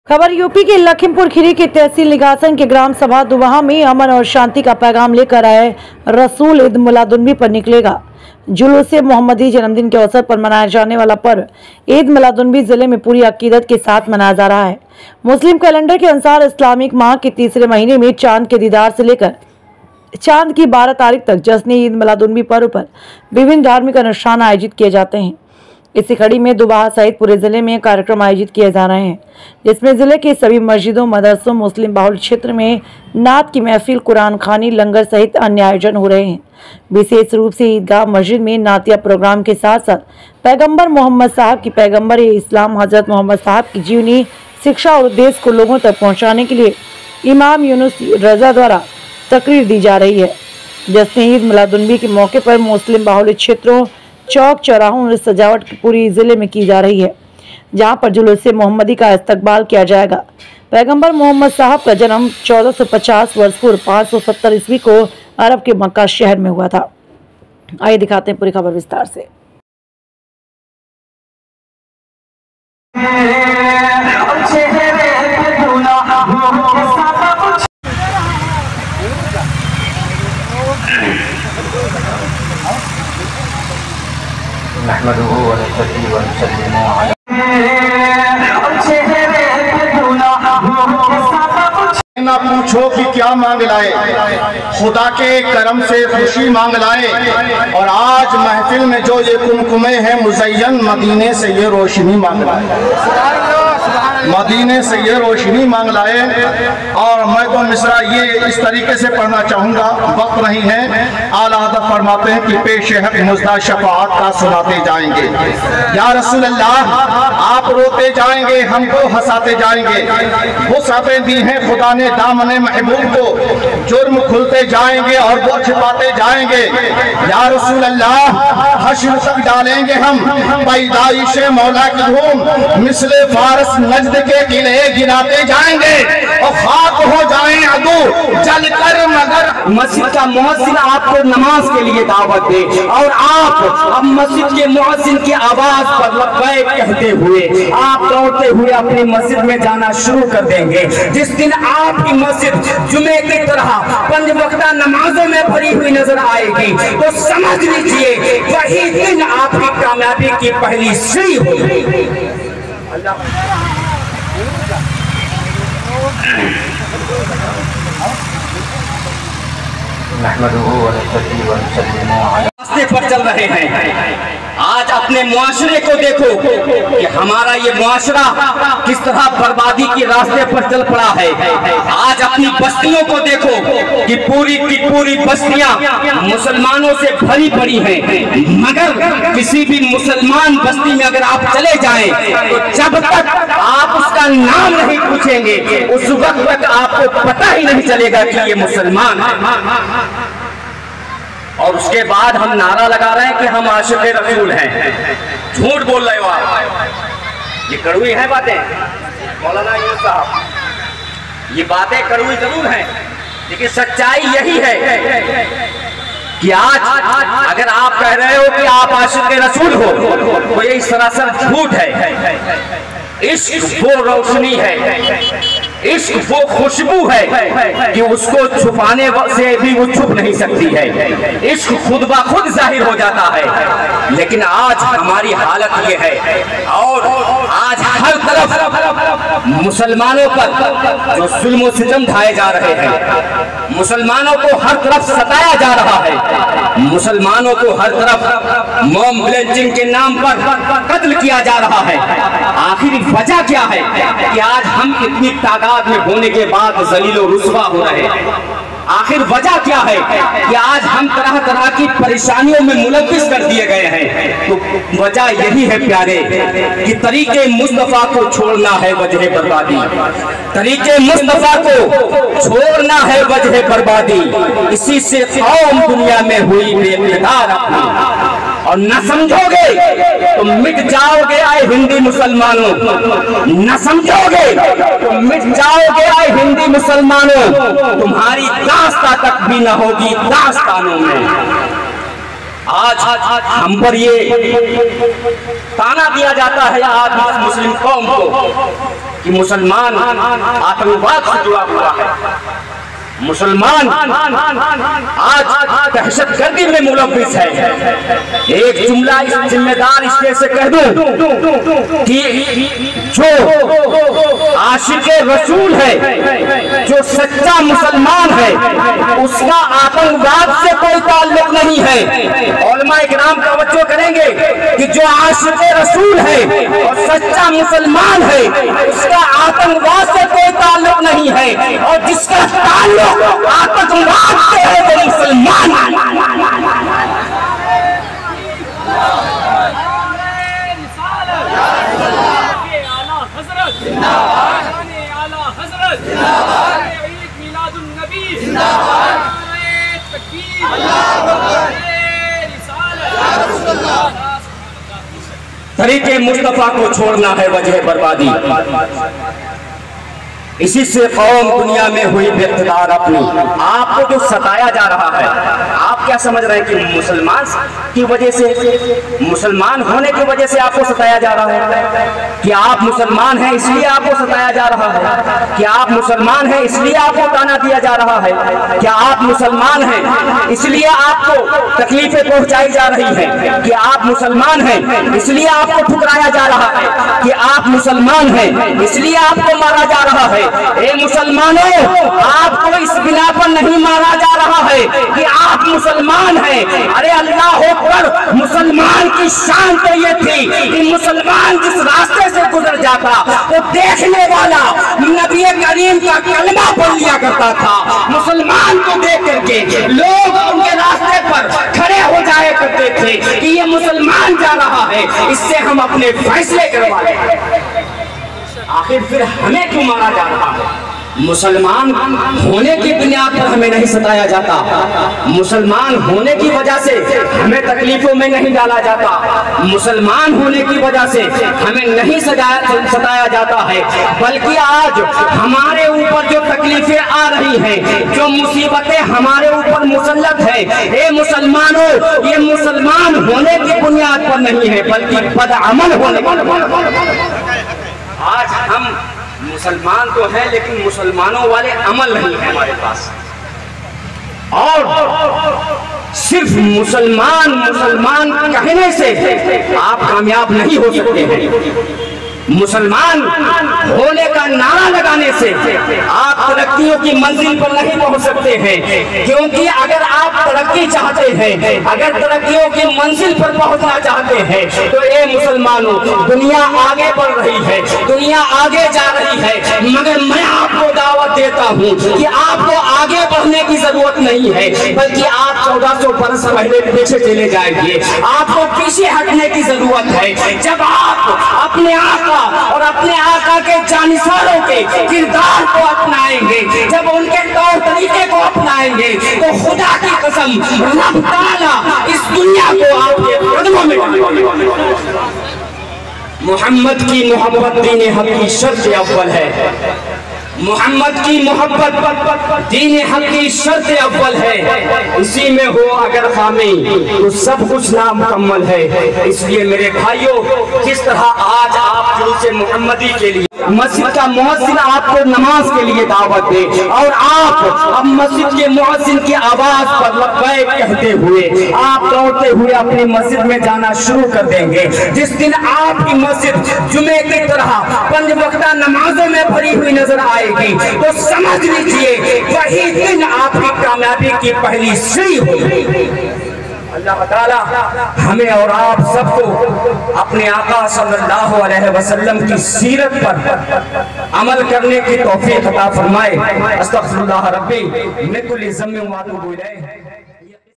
खबर यूपी के लखीमपुर खीरी के तहसील निगासन के ग्राम सभा दुवाहा में अमन और शांति का पैगाम लेकर आए रसूल ईद मिलादुन्नबी पर निकलेगा। जुलूस मोहम्मदी जन्मदिन के अवसर पर मनाया जाने वाला पर्व ईद मिलादुन्नबी जिले में पूरी अकीदत के साथ मनाया जा रहा है। मुस्लिम कैलेंडर के अनुसार इस्लामिक माह के तीसरे महीने में चांद के दीदार से लेकर चांद की 12 तारीख तक जश्न ईद मिलादुन्नबी पर्व पर विभिन्न धार्मिक अनुष्ठान आयोजित किए जाते हैं। इसी कड़ी में दुवाहा सहित पूरे जिले में कार्यक्रम आयोजित किए जा रहे हैं, जिसमें जिले के सभी मस्जिदों, मदरसों, मुस्लिम बाहुल क्षेत्र में नात की महफिल, कुरान खानी, लंगर सहित अन्य आयोजन हो रहे हैं। विशेष रूप से ईदगाह मस्जिद में नातिया प्रोग्राम के साथ साथ पैगंबर मोहम्मद साहब की पैगंबर इस्लाम हजरत मोहम्मद साहब की जीवनी, शिक्षा और उद्देश्य को लोगों तक पहुँचाने के लिए इमाम यूनुस रजा द्वारा तकरीर दी जा रही है। जश्न ईद मिलादुन्नबी के मौके पर मुस्लिम बाहुल क्षेत्रों, चौक चौराहों और सजावट पूरी जिले में की जा रही है, जहां पर जुलूस मोहम्मदी का इस्तकबाल किया जाएगा। पैगंबर मोहम्मद साहब का जन्म 1450 वर्ष पूर्व 570 ईस्वी को अरब के मक्का शहर में हुआ था। आइए दिखाते हैं पूरी खबर विस्तार से। ना पूछो कि क्या मांग लाए, खुदा के करम से खुशी मांग लाए। और आज महफिल में जो ये कुमकुमे हैं मुज़य्यन, मदीने से ये रोशनी मांग लाए, मदीने से ये रोशनी मांग लाए। और मैं तो मिसरा ये इस तरीके से पढ़ना चाहूँगा, वक्त नहीं है। आला हज़रत फरमाते हैं कि पेश हक़ मुज़दा शफ़ाअत का सुनाते जाएंगे। या रसूल अल्लाह, आप रोते जाएंगे, हमको हंसाते जाएंगे। वुसअतें दी हैं खुदा ने दामने महबूब को, जुर्म खुलते जाएंगे और वो छिपाते जाएंगे। या रसूल अल्लाह, हश्र तक डालेंगे हम पैदाइश मौला की धूम, मिसले फारस नजद के किले गिराते जाएंगे और खाक हो जाएं अदू जलकर। मगर मस्जिद का मुअज्जिन आपको नमाज के लिए दावत दे और आप अब मस्जिद के मुअज्जिन की आवाज पर लब्बैक कहते हुए आप दौड़ते हुए अपनी मस्जिद में जाना शुरू कर देंगे। जिस दिन आपकी मस्जिद जुमे की तरह 5 वक्ता नमाजों में भरी हुई नजर आएगी, तो समझ लीजिए वही दिन आपकी कामयाबी की पहली सीढ़ी होगी। रास्ते पर चल रहे हैं। आज अपने मुआशरे को देखो कि हमारा ये मुआशरा किस तरह बर्बादी के रास्ते पर चल पड़ा है। आज अपनी बस्तियों को देखो कि पूरी की पूरी बस्तियां मुसलमानों से भरी पड़ी हैं, मगर किसी भी मुसलमान बस्ती में अगर आप चले जाएं तो जब तक आप उसका नाम नहीं पूछेंगे उस वक्त तक आपको पता ही नहीं चलेगा कि ये मुसलमान है। और उसके बाद हम नारा लगा रहे हैं कि हम आशिक़े रसूल हैं। झूठ बोल रहे हो आप। ये कड़वी है बातें मौलाना यूनुस साहब, ये बातें कड़वी जरूर हैं, लेकिन सच्चाई यही है कि आज अगर आप कह रहे हो कि आप आशिक़े रसूल हो तो ये सरासर झूठ है। इश्क वो रोशनी है, इश्क वो खुशबू है कि उसको छुपाने से भी वो छुप नहीं सकती है। इश्क खुद ब खुद जाहिर हो जाता है। लेकिन आज हमारी हालत ये है, और आज हर तरफ मुसलमानों पर जो जुल्म सितम ढाए जा रहे हैं, मुसलमानों को हर तरफ सताया जा रहा है, मुसलमानों को हर तरफ मॉब लिंचिंग के नाम पर कत्ल किया जा रहा है। आखिर वजह क्या है कि आज हम इतनी तादाद में होने के बाद जलील और रुस्वा हो रहे हैं? आखिर वजह क्या है कि आज हम तरह तरह की परेशानियों में मुलव्विस कर दिए गए हैं? तो वजह यही है प्यारे कि तरीके मुस्तफा को छोड़ना है वजह बर्बादी, तरीके मुस्तफा को छोड़ना है वजह बर्बादी। इसी से कौम दुनिया में हुई बेकरार अपनी, और न समझोगे तो मिट जाओगे आए हिंदी मुसलमानों, न समझोगे तो मिट जाओगे आए हिंदी मुसलमानों। तुम्हारी दास्तां तक भी न होगी दास्तानों में। आज हम पर ये ताना दिया जाता है आज मुस्लिम कौम को कि मुसलमान आतंकवाद से जुड़ा हुआ है, मुसलमान आज दहशतगर्दी में मुलव्विस है। एक जुमला इस जिम्मेदार स्टेज से कह दूं कि जो आशिक़े रसूल है, जो सच्चा मुसलमान है, उसका आतंकवाद से कोई ताल्लुक नहीं है। उलमाए किराम तवज्जो करेंगे कि जो आशिक़े रसूल है और सच्चा मुसलमान है, उसका आतंकवाद से कोई ताल्लुक नहीं है, और जिसका ताल्लुक आतंकवाद से है वो मुसलमान। तरीके मुस्तफा को छोड़ना है वजह बर्बादी। इसी से कौम दुनिया में हुई बेइख्तियार अपनी। आपको जो सताया जा रहा है, आप क्या समझ रहे हैं कि मुसलमान की वजह से, मुसलमान होने की वजह से आपको सताया जा रहा है? कि आप मुसलमान हैं इसलिए आपको सताया जा रहा है? कि आप मुसलमान हैं इसलिए आपको ताना दिया जा रहा है? क्या आप मुसलमान हैं इसलिए आपको तकलीफें पहुंचाई जा रही हैं? कि आप मुसलमान हैं इसलिए आपको ठुकराया जा रहा है? कि आप मुसलमान हैं इसलिए आपको मारा जा रहा है? ए मुसलमानों, आपको इस बिना पर नहीं मारा जा रहा है कि आप मुसलमान हैं। अरे अल्लाह अकबर, मुसलमान की शान तो ये थी कि मुसलमान जिस रास्ते से गुजर जाता तो देखने वाला नबी करीम का कलमा पढ़ लिया करता था। मुसलमान को देख करके लोग उनके रास्ते पर खड़े हो जाया करते थे कि ये मुसलमान जा रहा है, इससे हम अपने फैसले करवा लें। आखिर फिर हमें क्यों मारा जा रहा है? मुसलमान होने की बुनियाद पर हमें नहीं सताया जाता, मुसलमान होने की वजह से हमें तकलीफों में नहीं डाला जाता, मुसलमान होने की वजह से हमें नहीं सताया जाता है, बल्कि आज हमारे ऊपर जो तकलीफें आ रही हैं, जो मुसीबतें हमारे ऊपर मुसल्लत है, ये मुसलमानों, ये मुसलमान होने की बुनियाद पर नहीं है बल्कि बदअमल होने की। आज हम मुसलमान तो हैं लेकिन मुसलमानों वाले अमल नहीं है हमारे पास, और सिर्फ मुसलमान मुसलमान कहने से आप कामयाब नहीं हो सकते हैं। मुसलमान होने का नारा लगाने से आप तरक्कियों की मंजिल पर नहीं पहुंच सकते हैं, क्योंकि अगर आप तरक्की चाहते हैं, अगर तरक्कियों की मंजिल पर पहुंचना चाहते हैं, तो ये मुसलमानों, दुनिया आगे बढ़ रही है, दुनिया आगे जा रही है, मगर मैं आपको दावत देता हूं कि आपको आगे बढ़ने की जरूरत नहीं है, बल्कि आप 1400 बरस पहले पीछे चले जाएंगे। आपको पीछे हटने की जरूरत है। जब आप अपने आका और अपने आका के जानिसारों के किरदार को अपनाएंगे, जब उनके तौर तरीके को अपनाएंगे, तो खुदा की कसम रब ताला इस दुनिया को आपके कदमों में डालेगा। मोहम्मद की मोहब्बत दीन हक की शर्त अव्वल है, मोहम्मद की मोहब्बत दीन हक की शर्त अव्वल है। इसी में हो अगर खामी तो सब कुछ नामुकम्मल है। इसलिए मेरे भाइयों, किस तरह आज आप जुलूस मोहम्मदी के लिए मस्जिद का मुअज्जिन आपको नमाज के लिए दावत दे, और आप अब मस्जिद के मुअज्जिन की आवाज पर लब्बैक कहते हुए आप दौड़ते हुए अपनी मस्जिद में जाना शुरू कर देंगे। जिस दिन आपकी मस्जिद जुमे की तरह 5 वक्ता नमाजों में भरी हुई नजर आएगी, तो समझ लीजिए वही दिन आपकी कामयाबी की पहली सीढ़ी होगी। अल्लाह ताला हमें और आप सबको अपने आका सल्लल्लाहु अलैहि वसल्लम की सीरत पर अमल करने की तौफीक अता फरमाए। अस्तगफिरुल्लाह रब्बी मिन कुल्ली ज़म्बिन व अतूबु इलैह।